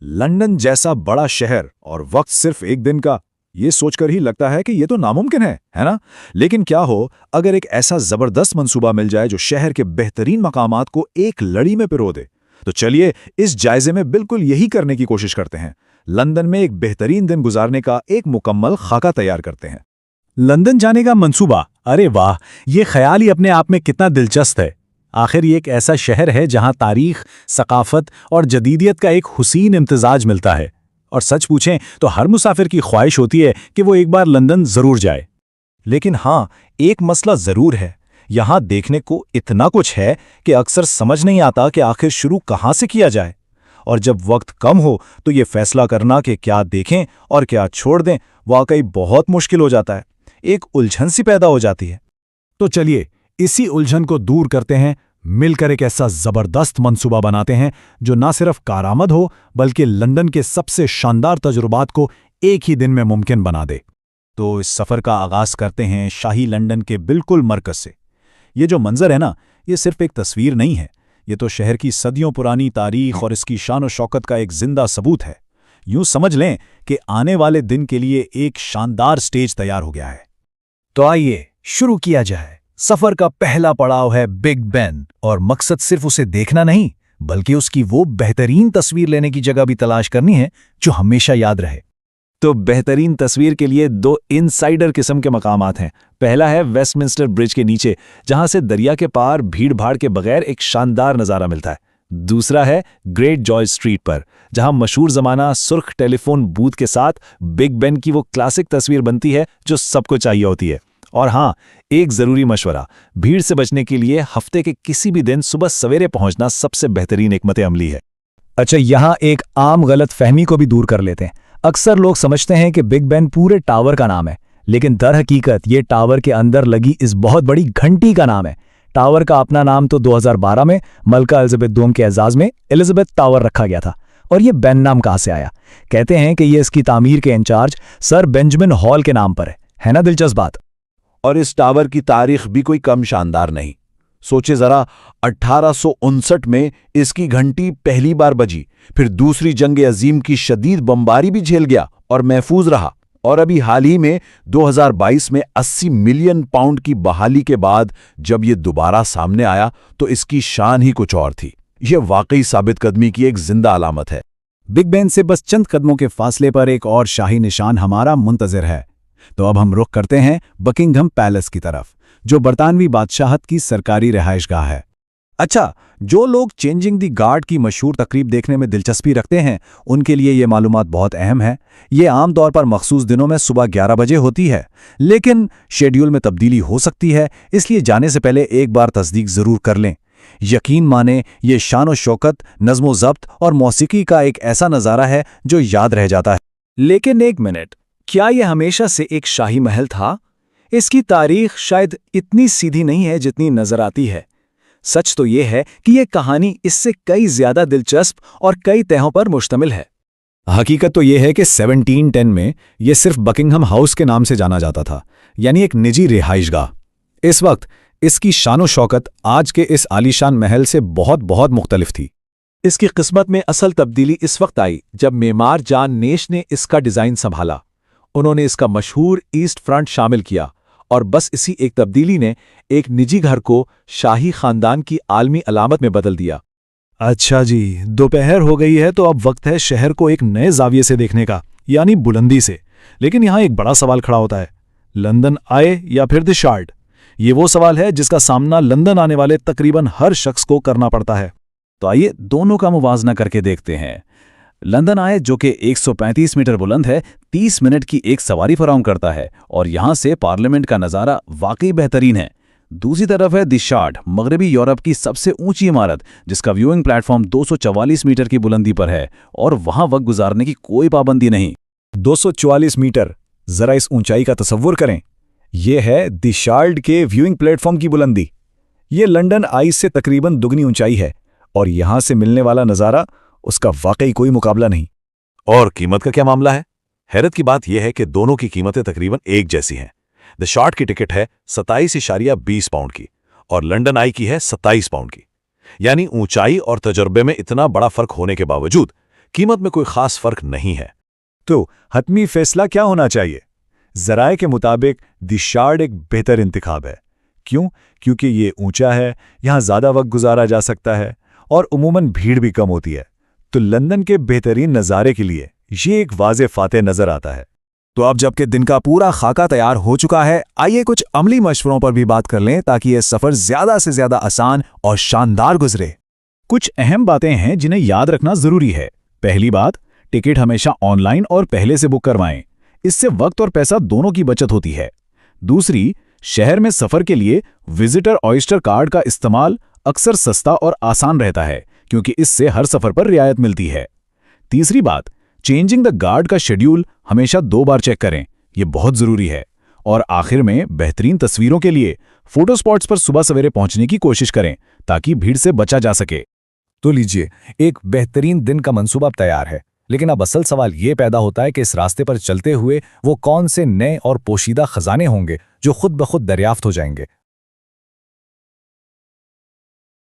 London जैसा बड़ा शहर और वक्त सिर्फ एक दिन का, ये सोचकर ही लगता है कि ये तो नामुमकिन है ना? लेकिन क्या हो अगर एक ऐसा जबरदस्त मंसूबा मिल जाए जो शहर के बेहतरीन मकामात को एक लड़ी में पिरो दे। तो चलिए इस जायजे में बिल्कुल यही करने की कोशिश करते हैं। लंदन में एक बेहतरीन दिन गुजारने का एक मुकम्मल खाका तैयार करते हैं। लंदन जाने का मंसूबा, अरे वाह, ये ख्याल ही अपने आप में कितना दिलचस्प है। आखिर ये एक ऐसा शहर है जहां तारीख, सकाफत और जदीदियत का एक हुसीन इम्तिजाज मिलता है। और सच पूछें तो हर मुसाफिर की ख्वाहिश होती है कि वो एक बार लंदन जरूर जाए। लेकिन हाँ, एक मसला जरूर है। यहाँ देखने को इतना कुछ है कि अक्सर समझ नहीं आता कि आखिर शुरू कहाँ से किया जाए। और जब वक्त कम हो तो ये फैसला करना कि क्या देखें और क्या छोड़ दें वाकई बहुत मुश्किल हो जाता है। एक उलझन सी पैदा हो जाती है। तो चलिए इसी उलझन को दूर करते हैं, मिलकर एक ऐसा जबरदस्त मंसूबा बनाते हैं जो ना सिर्फ कारआमद हो बल्कि लंदन के सबसे शानदार तजुर्बात को एक ही दिन में मुमकिन बना दे। तो इस सफ़र का आगाज़ करते हैं शाही लंदन के बिल्कुल मरकज़ से। ये जो मंजर है ना, ये सिर्फ एक तस्वीर नहीं है, ये तो शहर की सदियों पुरानी तारीख और इसकी शान और शौकत का एक जिंदा सबूत है। यूं समझ लें कि आने वाले दिन के लिए एक शानदार स्टेज तैयार हो गया है। तो आइए शुरू किया जाए। सफर का पहला पड़ाव है बिग बेन, और मकसद सिर्फ उसे देखना नहीं बल्कि उसकी वो बेहतरीन तस्वीर लेने की जगह भी तलाश करनी है जो हमेशा याद रहे। तो बेहतरीन तस्वीर के लिए दो इनसाइडर किस्म के मकामात हैं। पहला है वेस्टमिंस्टर ब्रिज के नीचे, जहां से दरिया के पार भीड़ भाड़ के बगैर एक शानदार नज़ारा मिलता है। दूसरा है ग्रेट जॉर्ज स्ट्रीट पर, जहां मशहूर जमाना सुर्ख टेलीफोन बूथ के साथ बिग बेन की वो क्लासिक तस्वीर बनती है जो सबको चाहिए होती है। और हाँ, एक जरूरी मशवरा, भीड़ से बचने के लिए हफ्ते के किसी भी दिन सुबह सवेरे पहुंचना सबसे बेहतरीन हिकमत अमली है। अच्छा, यहाँ एक आम गलत फहमी को भी दूर कर लेते हैं। अक्सर लोग समझते हैं कि बिग बेन पूरे टावर का नाम है, लेकिन दर हकीकत ये टावर के अंदर लगी इस बहुत बड़ी घंटी का नाम है। टावर का अपना नाम तो 2012 में मलका एलिजाबेथ दोम के एजाज में एलिजाबेथ टावर रखा गया था। और ये बेन नाम कहाँ से आया? कहते हैं कि ये इसकी तामीर के इंचार्ज सर बेंजामिन हॉल के नाम पर है ना दिलचस्प बात। और इस टावर की तारीख भी कोई कम शानदार नहीं। सोचे जरा, 1859 में इसकी घंटी पहली बार बजी, फिर दूसरी जंग अजीम की शदीद बमबारी भी झेल गया और महफूज रहा। और अभी हाल ही में 2022 में 80 मिलियन पाउंड की बहाली के बाद जब ये दोबारा सामने आया तो इसकी शान ही कुछ और थी। यह वाकई साबित कदमी की एक जिंदा अलामत है। बिग बेन से बस चंद कदमों के फासले पर एक और शाही निशान हमारा मुंतजिर है। तो अब हम रुख करते हैं बकिंघम पैलेस की तरफ, जो बरतानवी बादशाहत की सरकारी रिहाइशगाह है। अच्छा, जो लोग चेंजिंग दी गार्ड की मशहूर तकरीब देखने में दिलचस्पी रखते हैं, उनके लिए ये मालूमात बहुत अहम है। ये आमतौर पर मखसूस दिनों में सुबह 11 बजे होती है, लेकिन शेड्यूल में तब्दीली हो सकती है, इसलिए जाने से पहले एक बार तस्दीक जरूर कर लें। यकीन माने, ये शान और शौकत, नज़्म ज़ब्त और मौसीकी का एक ऐसा नज़ारा है जो याद रह जाता है। लेकिन एक मिनट, क्या यह हमेशा से एक शाही महल था? इसकी तारीख शायद इतनी सीधी नहीं है जितनी नजर आती है। सच तो यह है कि यह कहानी इससे कई ज्यादा दिलचस्प और कई तहों पर मुश्तमिल है। हकीकत तो यह है कि 1710 में यह सिर्फ बकिंघम हाउस के नाम से जाना जाता था, यानी एक निजी रिहाइशगाह। इस वक्त इसकी शानो शौकत आज के इस आलीशान महल से बहुत बहुत मुख्तलिफ थी। इसकी किस्मत में असल तब्दीली इस वक्त आई जब मेमार जान नेश ने इसका डिज़ाइन संभाला। उन्होंने इसका मशहूर ईस्ट फ्रंट शामिल किया, और बस इसी एक तब्दीली ने एक निजी घर को शाही खानदान की आलमी अलामत में बदल दिया। अच्छा जी, दोपहर हो गई है तो अब वक्त है शहर को एक नए जाविये से देखने का, यानी बुलंदी से। लेकिन यहाँ एक बड़ा सवाल खड़ा होता है, लंदन आए या फिर द शार्ड? ये वो सवाल है जिसका सामना लंदन आने वाले तकरीबन हर शख्स को करना पड़ता है। तो आइए दोनों का मुवाजना करके देखते हैं। लंदन आए, जो कि 135 मीटर बुलंद है, 30 मिनट की एक सवारी फराहम करता है, और यहां से पार्लियामेंट का नज़ारा वाकई बेहतरीन है। दूसरी तरफ है द शार्ड, मगरबी यूरोप की सबसे ऊंची इमारत, जिसका व्यूइंग प्लेटफॉर्म 244 मीटर की बुलंदी पर है, और वहां वक्त गुजारने की कोई पाबंदी नहीं। 244 मीटर, जरा इस ऊंचाई का तसव्वुर करें। यह है द शार्ड के व्यूइंग प्लेटफॉर्म की बुलंदी। ये लंदन आई से तकरीबन दुगनी ऊंचाई है, और यहां से मिलने वाला नज़ारा, उसका वाकई कोई मुकाबला नहीं। और कीमत का क्या मामला है? हैरत की बात यह है कि दोनों की कीमतें तकरीबन एक जैसी हैं। द शार्ट की टिकट है 27.20 पाउंड की, और लंदन आई की है 27 पाउंड की। यानी ऊंचाई और तजर्बे में इतना बड़ा फर्क होने के बावजूद कीमत में कोई खास फर्क नहीं है। तो हतमी फैसला क्या होना चाहिए? जराए के मुताबिक द शार्ड एक बेहतर इंतखाब है। क्यों? क्योंकि ये ऊंचा है, यहाँ ज़्यादा वक्त गुजारा जा सकता है और उमूमन भीड़ भी कम होती है। तो लंदन के बेहतरीन नज़ारे के लिए ये एक वाज़े फाते नज़र आता है। तो अब जबकि दिन का पूरा खाका तैयार हो चुका है, आइए कुछ अमली मशवरों पर भी बात कर लें ताकि यह सफ़र ज़्यादा से ज़्यादा आसान और शानदार गुजरे। कुछ अहम बातें हैं जिन्हें याद रखना ज़रूरी है। पहली बात, टिकट हमेशा ऑनलाइन और पहले से बुक करवाएं। इससे वक्त और पैसा दोनों की बचत होती है। दूसरी, शहर में सफ़र के लिए विजिटर ऑयस्टर कार्ड का इस्तेमाल अक्सर सस्ता और आसान रहता है क्योंकि इससे हर सफ़र पर रियायत मिलती है। तीसरी बात, चेंजिंग द गार्ड का शेड्यूल हमेशा 2 बार चेक करें, यह बहुत ज़रूरी है। और आखिर में बेहतरीन तस्वीरों के लिए फोटो स्पॉट्स पर सुबह सवेरे पहुंचने की कोशिश करें ताकि भीड़ से बचा जा सके। तो लीजिए, एक बेहतरीन दिन का मंसूबा तैयार है, लेकिन अब असल सवाल ये पैदा होता है कि इस रास्ते पर चलते हुए वो कौन से नए और पोशीदा खजाने होंगे जो खुद ब खुद दरियाफ्त हो जाएंगे।